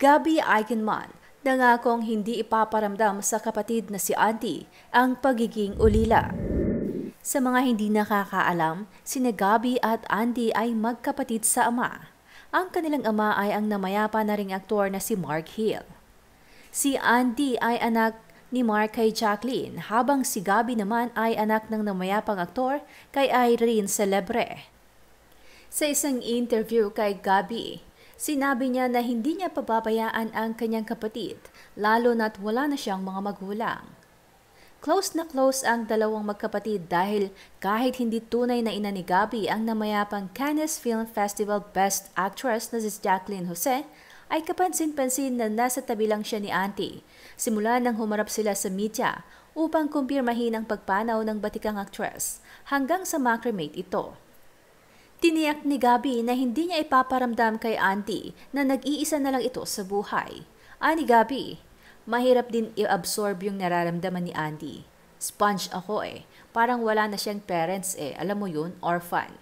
Gabby Eigenman, nangakong hindi ipaparamdam sa kapatid na si Auntie ang pagiging ulila. Sa mga hindi nakakaalam, sina Gabby at Andy ay magkapatid sa ama. Ang kanilang ama ay ang namayapa na ring aktor na si Mark Hill. Si Andy ay anak ni Mark kay Jacqueline, habang si Gabby naman ay anak ng namayapang aktor kay Irene Celebre. Sa isang interview kay Gabby, sinabi niya na hindi niya pababayaan ang kanyang kapatid, lalo na't wala na siyang mga magulang. Close na close ang dalawang magkapatid dahil kahit hindi tunay na ina ni Gabby ang namayapang Cannes Film Festival Best Actress na si Jacqueline Jose, ay kapansin-pansin na nasa tabi lang siya ni Auntie simula nang humarap sila sa media upang kumpirmahin ang pagpanaw ng batikang actress hanggang sa macromate ito. Tiniyak ni Gabby na hindi niya ipaparamdam kay Auntie na nag-iisa na lang ito sa buhay. Ani Gabby, mahirap din i-absorb yung nararamdaman ni Andy. Sponge ako parang wala na siyang parents alam mo yun, orphan.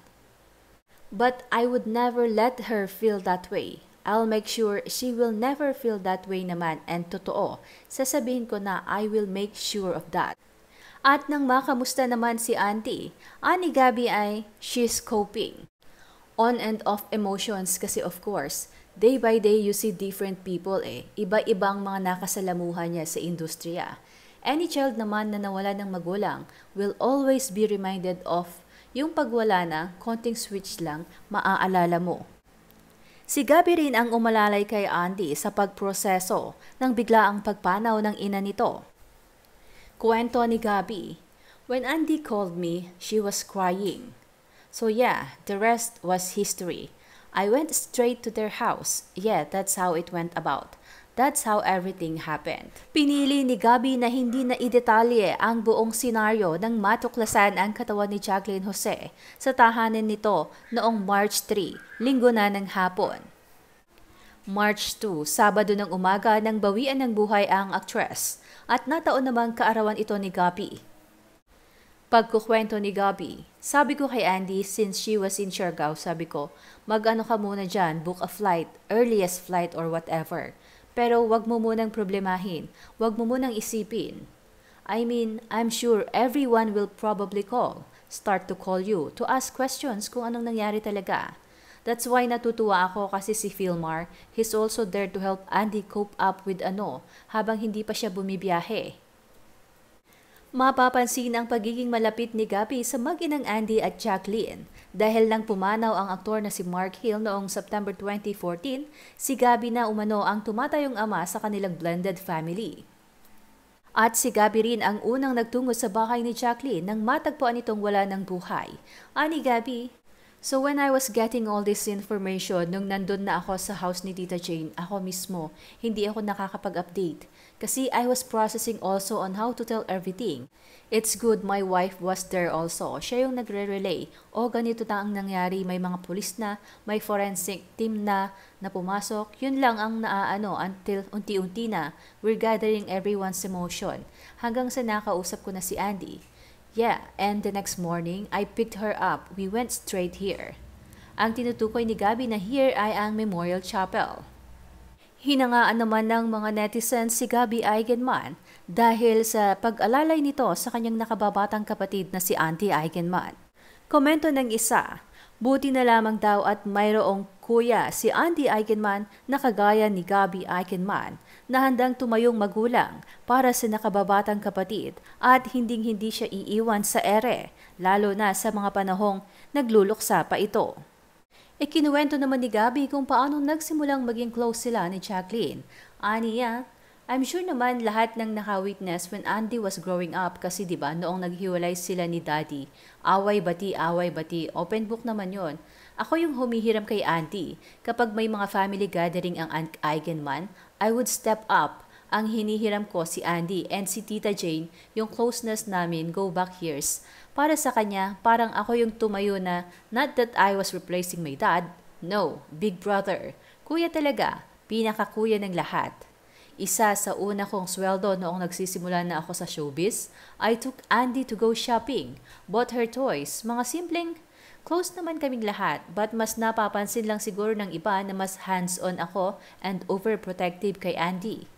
But I would never let her feel that way. I'll make sure she will never feel that way naman, and totoo, sasabihin ko na I will make sure of that. At nang makamusta naman si Auntie, ani Gabby ay she's coping. On and off emotions kasi of course, day by day you see different people iba-ibang mga nakasalamuhan niya sa industriya. Any child naman na nawala ng magulang will always be reminded of yung pagwala na, konting switch lang, maaalala mo. Si Gabby rin ang umalalay kay Andy sa pagproseso ng biglaang pagpanaw ng ina nito. Kwento ni Gabby, when Andy called me, she was crying. So yeah, the rest was history. I went straight to their house. Yeah, that's how it went about. That's how everything happened. Pinili ni Gabby na hindi na idetalye ang buong senaryo nang matuklasan ang katawan ni Jacqueline Jose sa tahanan nito noong March 3, linggo na ng hapon. March 2, Sabado ng umaga nang bawian ng buhay ang actress at nataon namang kaarawan ito ni Gabby. Pagkukwento ni Gabby, sabi ko kay Andy since she was in Siargao, sabi ko, mag-ano ka muna dyan, book a flight, earliest flight or whatever. Pero wag mo munang problemahin, wag mo munang isipin. I mean, I'm sure everyone will probably start to call you to ask questions kung anong nangyari talaga. That's why natutuwa ako kasi si Philmar, he's also there to help Andy cope up with habang hindi pa siya bumibiyahe. Mapapansin ang pagiging malapit ni Gabby sa mag-inang Andy at Jacqueline. Dahil nang pumanaw ang aktor na si Mark Hill noong September 2014, si Gabby na umano ang tumatayong ama sa kanilang blended family. At si Gabby rin ang unang nagtungo sa bahay ni Jacqueline nang matagpuan itong wala ng buhay. Ani Gabby, so when I was getting all this information, nung nandun na ako sa house ni Tita Jane, ako mismo, hindi ako nakakapag-update. Kasi I was processing also on how to tell everything. It's good my wife was there also. Siya yung nagre-relay. O ganito na ang nangyari, may mga pulis na, may forensic team na pumasok. Yun lang ang naaano until unti-unti na we're gathering everyone's emotion. Hanggang sa nakausap ko na si Andy. Yeah, and the next morning, I picked her up. We went straight here. Ang tinutukoy ni Gabby na here ay ang Memorial Chapel. Hinangaan naman ng mga netizens si Gabby Eigenman dahil sa pag-alalay nito sa kanyang nakababatang kapatid na si Auntie Eigenman. Komento ng isa, buti na lamang daw at mayroong kuya si Auntie Eigenman na kagaya ni Gabby Eigenman na handang tumayong magulang para sa nakababatang kapatid at hinding-hindi siya iiwan sa ere, lalo na sa mga panahong nagluluksa pa ito. Ikinuwento naman ni Gabby kung paano nagsimulang maging close sila ni Jacqueline. Aniya, I'm sure naman lahat ng naka-witness when Andy was growing up kasi diba noong naghiwalay sila ni Daddy, away bati, open book naman yon. Ako yung humihiram kay Andy. Kapag may mga family gathering ang Eigenman, I would step up. Ang hinihiram ko si Andy and si Tita Jane, yung closeness namin go back years. Para sa kanya, parang ako yung tumayo na not that I was replacing my dad. No, big brother. Kuya talaga, pinakakuya ng lahat. Isa sa una kong sweldo noong nagsisimula na ako sa showbiz, I took Andy to go shopping, bought her toys, mga simpleng Close naman kaming lahat, but mas napapansin lang siguro ng iba na mas hands-on ako and overprotective kay Andy.